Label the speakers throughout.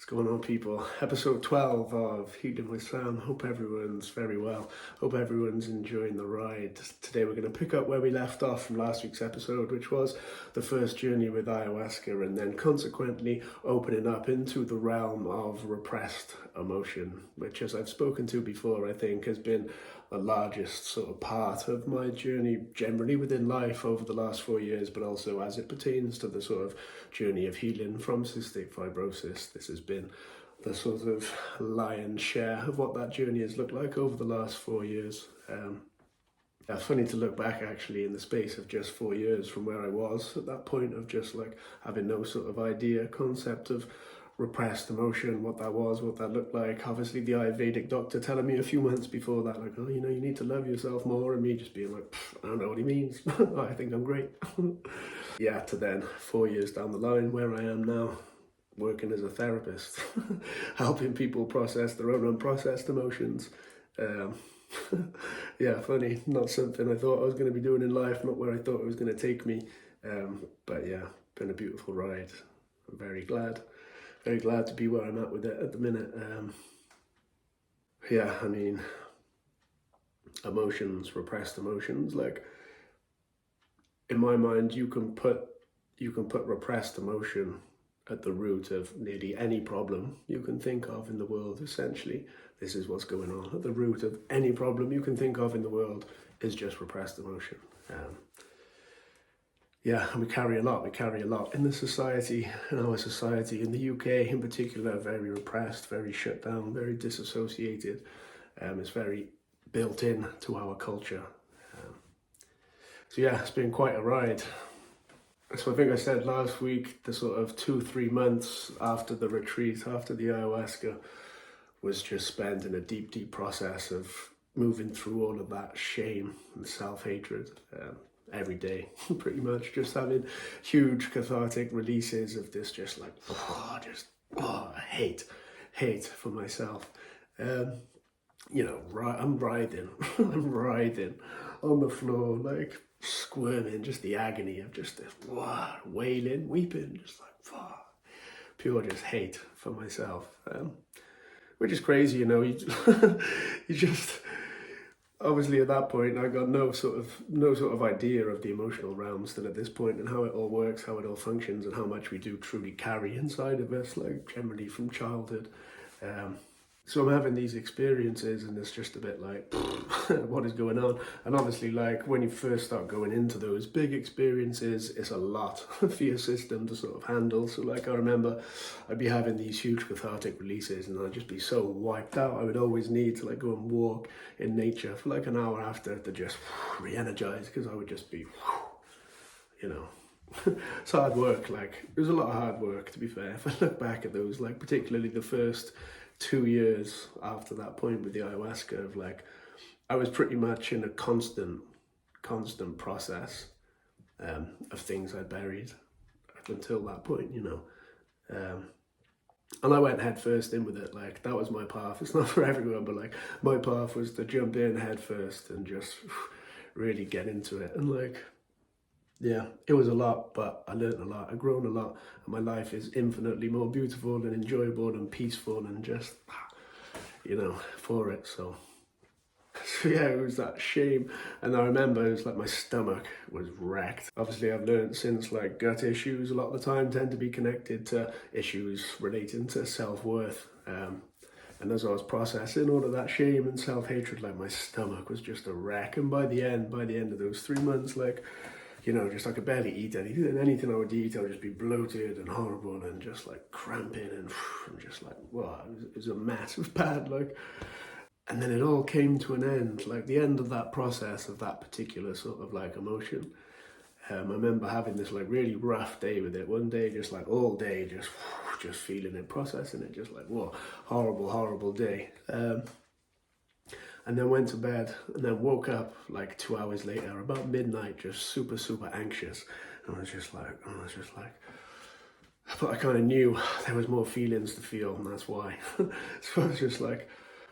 Speaker 1: going on, people? Episode 12 of Healing with Sam. Hope everyone's very well. Hope everyone's enjoying the ride. Today we're going to pick up where we left off from last week's episode, which was the first journey with ayahuasca, and then consequently opening up into the realm of repressed emotion, which, as I've spoken to before, I think has been the largest sort of part of my journey generally within life over the last 4 years, but also as it pertains to the sort of journey of healing from cystic fibrosis. This has been the sort of lion's share of what that journey has looked like over the last 4 years. It's funny to look back actually in the space of just 4 years from where I was at that point of just like having no sort of idea, concept of repressed emotion, what that was, what that looked like. Obviously the Ayurvedic doctor telling me a few months before that, like, oh, you know, you need to love yourself more, and me just being like, I don't know what he means. I think I'm great. Yeah, to then 4 years down the line where I am now, working as a therapist, helping people process their own unprocessed emotions. Yeah, funny, not something I thought I was going to be doing in life, not where I thought it was going to take me. But yeah, been a beautiful ride. I'm very glad to be where I'm at with it at the minute. Yeah, I mean, emotions, repressed emotions, like in my mind, you can put repressed emotion at the root of nearly any problem you can think of in the world. Essentially, this is what's going on. At the root of any problem you can think of in the world is just repressed emotion. Yeah, and we carry a lot in the society, in our society, in the UK in particular, very repressed, very shut down, very disassociated. It's very built in to our culture. So yeah, it's been quite a ride. So I think I said last week, the sort of 2-3 months after the retreat, after the ayahuasca, was just spent in a deep process of moving through all of that shame and self-hatred. Every day, pretty much, just having huge cathartic releases of this, just like, hate for myself. You know, I'm writhing, I'm writhing on the floor, like squirming, just the agony of just this wailing, weeping, just like pure just hate for myself, which is crazy, you know. You just obviously at that point I got no sort of idea of the emotional realm still at this point, and how it all works, how it all functions, and how much we do truly carry inside of us, like generally from childhood. So I'm having these experiences, and it's just a bit like, what is going on? And obviously, like, when you first start going into those big experiences, it's a lot for your system to sort of handle. So like, I remember I'd be having these huge cathartic releases, and I'd just be so wiped out. I would always need to like go and walk in nature for like an hour after to just re-energize, because I would just be, you know, it's hard work. Like, it was a lot of hard work, to be fair. If I look back at those, like particularly the first 2 years after that point with the ayahuasca, of like, I was pretty much in a constant process of things I buried up until that point, you know. And I went head first in with it. Like, that was my path. It's not for everyone, but like, my path was to jump in head first and just really get into it. And like, yeah, it was a lot, but I learned a lot, I've grown a lot, and my life is infinitely more beautiful and enjoyable and peaceful and just, you know, for it. So yeah, it was that shame. And I remember it was like my stomach was wrecked. Obviously I've learned since, like, gut issues a lot of the time tend to be connected to issues relating to self-worth. And as I was processing all of that shame and self-hatred, like, my stomach was just a wreck. And by the end of those 3 months, like, you know, just I could barely eat anything, and anything I would eat, I would just be bloated and horrible and just like cramping and just like, wow, it was a mess. It was bad, like. And then it all came to an end, like the end of that process of that particular sort of like emotion. I remember having this like really rough day with it. One day, just like all day, just feeling it, processing it, just like, whoa, horrible day. And then went to bed, and then woke up like 2 hours later, about midnight, just super anxious. And I was just like, but I kind of knew there was more feelings to feel, and that's why. So I was just like,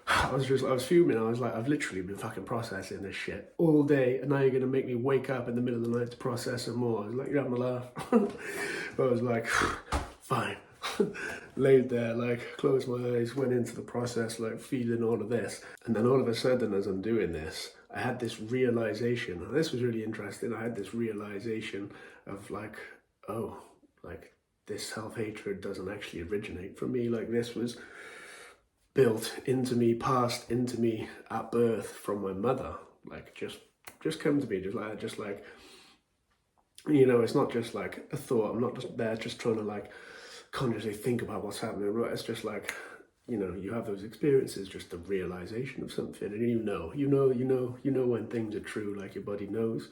Speaker 1: I was fuming. I was like, I've literally been fucking processing this shit all day, and now you're gonna make me wake up in the middle of the night to process some more. I was like, you're having a laugh. But I was like, fine, laid there, like, closed my eyes, went into the process, like, feeling all of this. And then all of a sudden, as I'm doing this, I had this realization, and this was really interesting, I had this realization of, like, oh, like, this self-hatred doesn't actually originate from me. Like, this was built into me, passed into me at birth from my mother. Like, just come to me, just like, you know, it's not just like a thought. I'm not just there just trying to like consciously think about what's happening. Right? It's just like, you know, you have those experiences, just the realization of something, and you know when things are true. Like, your body knows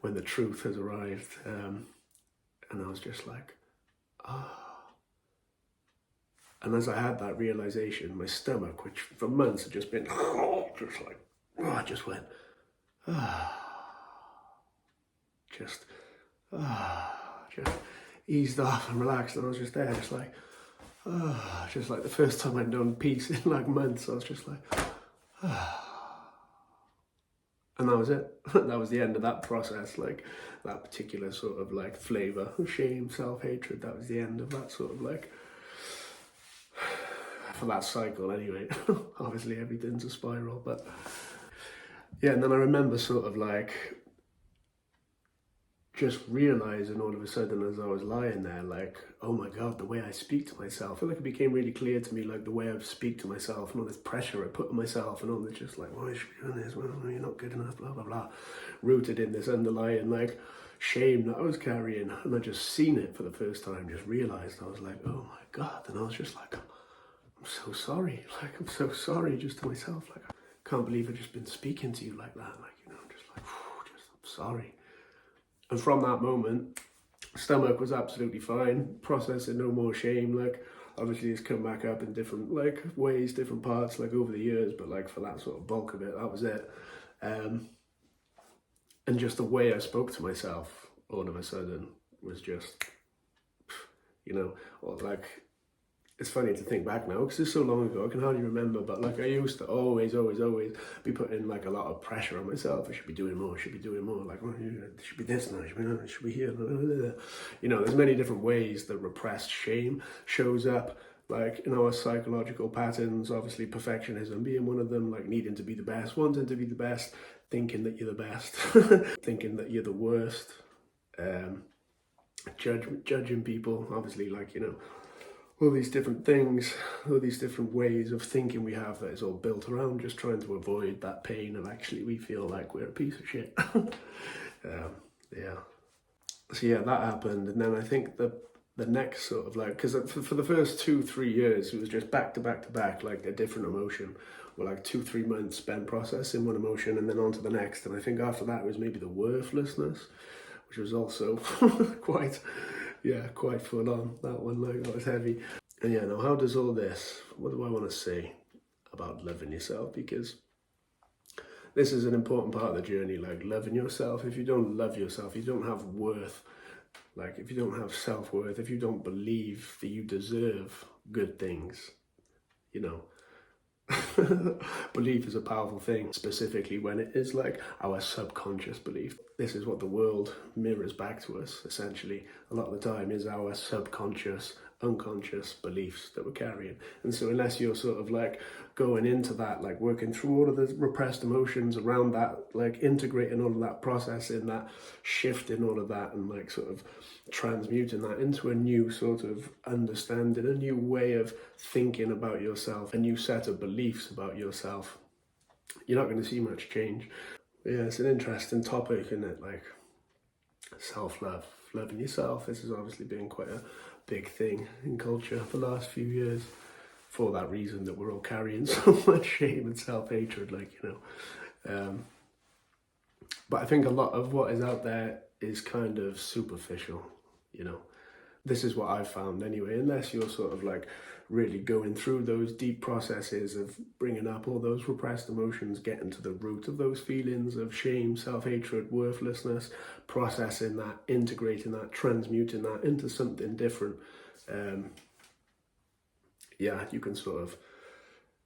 Speaker 1: when the truth has arrived. And I was just like, ah. And as I had that realization, my stomach, which for months had just been just like, I just went, just eased off and relaxed, and I was just there, just like the first time I'd known peace in like months. I was just like, and that was it. That was the end of that process, like that particular sort of like flavor of shame, self-hatred. That was the end of that sort of like, for that cycle anyway. Obviously everything's a spiral, but yeah. And then I remember sort of like just realizing all of a sudden as I was lying there, like, oh my God, the way I speak to myself. I feel like it became really clear to me, like the way I speak to myself and all this pressure I put on myself and all this just like, why should you be doing this? Well, you're not good enough, blah, blah, blah. Rooted in this underlying like shame that I was carrying. And I just seen it for the first time, just realized. I was like, oh my God. And I was just like, I'm so sorry. Like, I'm so sorry just to myself. Like, I can't believe I've just been speaking to you like that. Like, you know, I'm just like, I'm sorry. And from that moment, stomach was absolutely fine, processing no more shame. Like, obviously it's come back up in different like ways, different parts, like over the years, but like for that sort of bulk of it, that was it. And just the way I spoke to myself all of a sudden was just, you know, or like, it's funny to think back now because it's so long ago, I can hardly remember, but like I used to always be putting like a lot of pressure on myself. I should be doing more, like, oh, it should be this now, it should be here. You know, there's many different ways that repressed shame shows up, like in our psychological patterns. Obviously perfectionism being one of them, like needing to be the best, wanting to be the best, thinking that you're the best, thinking that you're the worst, judging people, obviously, like, you know, all these different things, all these different ways of thinking we have that is all built around just trying to avoid that pain of actually we feel like we're a piece of shit. Yeah. So yeah, that happened. And then I think the next sort of like, because for the first 2-3 years, it was just back to back to back, like a different emotion. Or like 2-3 months spent processing one emotion and then on to the next. And I think after that it was maybe the worthlessness, which was also quite full on. That one, like, that was heavy. And yeah, now how does all this, what do I want to say about loving yourself? Because this is an important part of the journey, like loving yourself. If you don't love yourself, you don't have worth. Like, if you don't have self-worth, if you don't believe that you deserve good things, you know, belief is a powerful thing, specifically when it is like our subconscious belief. This is what the world mirrors back to us, essentially. A lot of the time is our subconscious, unconscious beliefs that we're carrying. And so unless you're sort of like going into that, like working through all of the repressed emotions around that, like integrating all of that, processing that, shifting all of that, and like sort of transmuting that into a new sort of understanding, a new way of thinking about yourself, a new set of beliefs about yourself, you're not going to see much change. Yeah, it's an interesting topic, isn't it? Like self-love, loving yourself. This has obviously been quite a big thing in culture for the last few years, for that reason that we're all carrying so much shame and self-hatred, like, you know. But I think a lot of what is out there is kind of superficial, you know. This is what I've found anyway, unless you're sort of like really going through those deep processes of bringing up all those repressed emotions, getting to the root of those feelings of shame, self-hatred, worthlessness, processing that, integrating that, transmuting that into something different. Yeah, you can sort of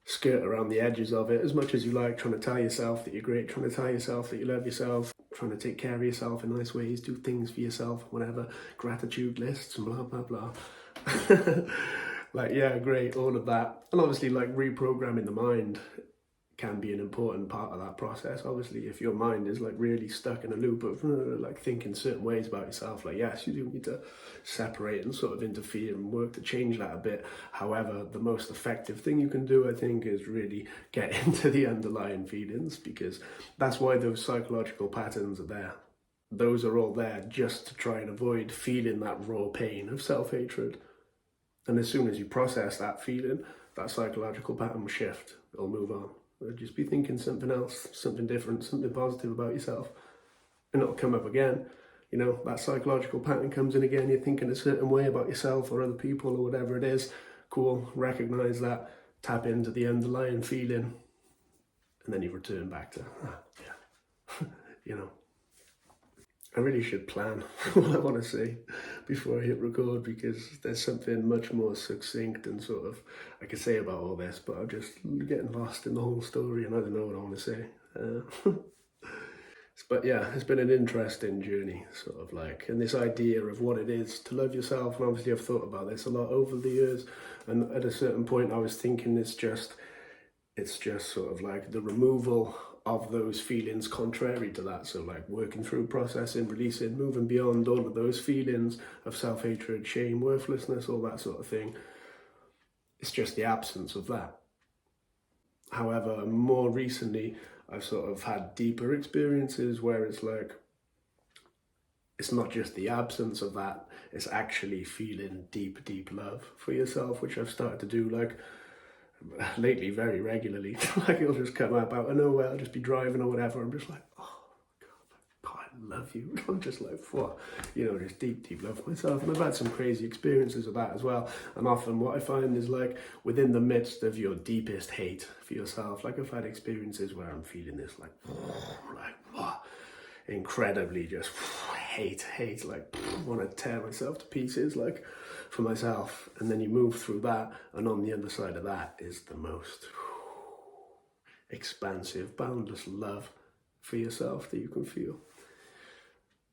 Speaker 1: skirt around the edges of it as much as you like, trying to tell yourself that you're great, trying to tell yourself that you love yourself, trying to take care of yourself in nice ways, do things for yourself, whatever, gratitude lists and blah, blah, blah. Like, yeah, great, all of that. And obviously, like, reprogramming the mind can be an important part of that process. Obviously, if your mind is like really stuck in a loop of like thinking certain ways about yourself, like, yes, you do need to separate and sort of interfere and work to change that a bit. However, the most effective thing you can do, I think, is really get into the underlying feelings, because that's why those psychological patterns are there. Those are all there just to try and avoid feeling that raw pain of self-hatred. And as soon as you process that feeling, that psychological pattern will shift. It'll move on. It'll just be thinking something else, something different, something positive about yourself. And it'll come up again. You know, that psychological pattern comes in again. You're thinking a certain way about yourself or other people or whatever it is. Cool. Recognize that. Tap into the underlying feeling. And then you return back to, yeah, you know. I really should plan what I want to say before I hit record, because there's something much more succinct and sort of I could say about all this, but I'm just getting lost in the whole story and I don't know what I want to say. But yeah, it's been an interesting journey, sort of like, and this idea of what it is to love yourself. And obviously I've thought about this a lot over the years, and at a certain point I was thinking it's just sort of like the removal of those feelings contrary to that. So like working through, processing, releasing, moving beyond all of those feelings of self-hatred, shame, worthlessness, all that sort of thing. It's just the absence of that. However, more recently, I've sort of had deeper experiences where it's like, it's not just the absence of that, it's actually feeling deep, deep love for yourself, which I've started to do like lately very regularly. Like it'll just come up out of nowhere. I'll just be driving or whatever. I'm just like, oh God, I love you. I'm just like, what? You know, just deep, deep love for myself. And I've had some crazy experiences of that as well. And often what I find is like within the midst of your deepest hate for yourself, like I've had experiences where I'm feeling this like what? Incredibly just hate, like want to tear myself to pieces, like for myself. And then you move through that, and on the other side of that is the most expansive, boundless love for yourself that you can feel.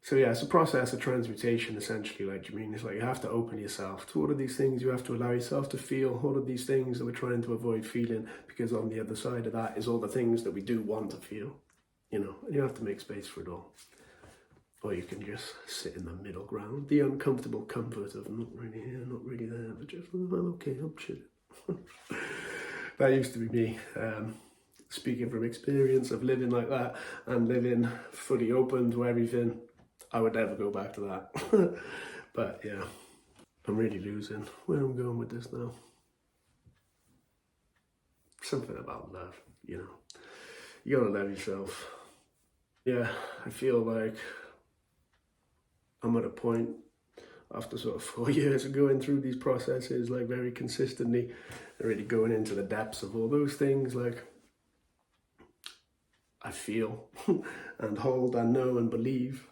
Speaker 1: So yeah, it's a process of transmutation, essentially. Like, you mean, it's like you have to open yourself to all of these things. You have to allow yourself to feel all of these things that we're trying to avoid feeling, because on the other side of that is all the things that we do want to feel. You know, and you have to make space for it all. Or you can just sit in the middle ground, the uncomfortable comfort of not really here, not really there, but just, well, okay, I'm chilling. That used to be me. Speaking from experience of living like that and living fully open to everything, I would never go back to that. But yeah, I'm really losing where I'm going with this now. Something about love, you know. You gotta love yourself. Yeah, I feel like I'm at a point after sort of 4 years of going through these processes, like very consistently, and really going into the depths of all those things, like I feel and hold and know and believe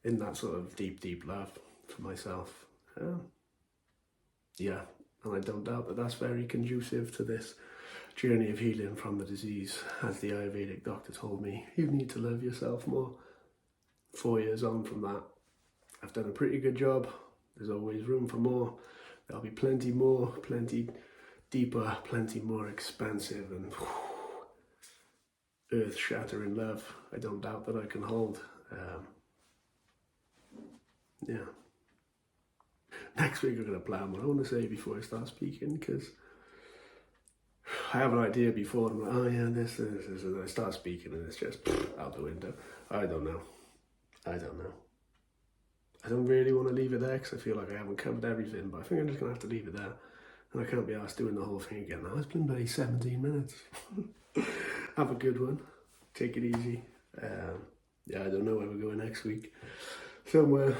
Speaker 1: in that sort of deep, deep love for myself. Yeah, and I don't doubt that that's very conducive to this journey of healing from the disease. As the Ayurvedic doctor told me, you need to love yourself more. 4 years on from that, I've done a pretty good job. There's always room for more. There'll be plenty more, plenty deeper, plenty more expansive and earth-shattering love. I don't doubt that I can hold. Yeah. Next week I'm going to plan what I want to say before I start speaking, because I have an idea before, and I'm like, oh yeah, this, and I start speaking and it's just out the window. I don't know. I don't really want to leave it there because I feel like I haven't covered everything, but I think I'm just going to have to leave it there. And I can't be asked doing the whole thing again now. It's been bloody 17 minutes. Have a good one. Take it easy. Yeah, I don't know where we're going next week. Somewhere.